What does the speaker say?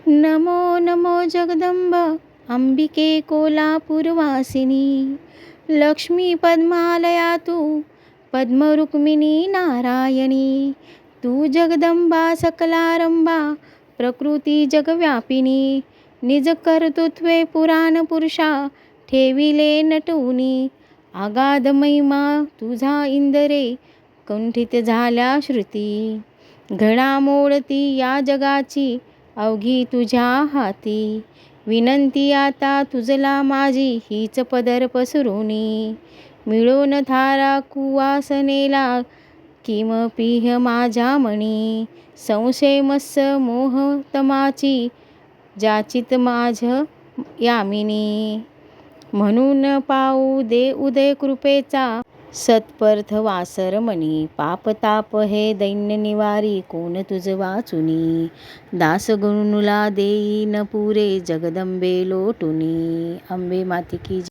नमो नमो जगदंब अंबिके कोल्हापूरवासिनी, लक्ष्मी पद्मालया तू पद्मरुक्मिणी नारायणी। तू जगदंबा सकलारंभा प्रकृती जगव्यापिनी, निज कर्तृत्वे पुराण पुरुषा ठेविले नटवूनी। आगाध महिमा तुझा इंदरे कुंठित झाल्या श्रुती, घडामोडती या जगाची अवघी तुझ्या हाती। विनंती आता तुझला माझी हीच पदर पसरुनी, मिळून थारा कुवासनेला किमपीह माझ्या मनी। संशय मत्स मोह तमाची जाचित माझ यामिनी, म्हणून पाऊ दे उदय कृपेचा सत्पर्थ वासरमणी। पाप ताप हे दैन्य निवारी कोण तुझ वाचुनी, दास गणुला देई न पुरे जगदंबे लोटुनी। अंबे माते की जय।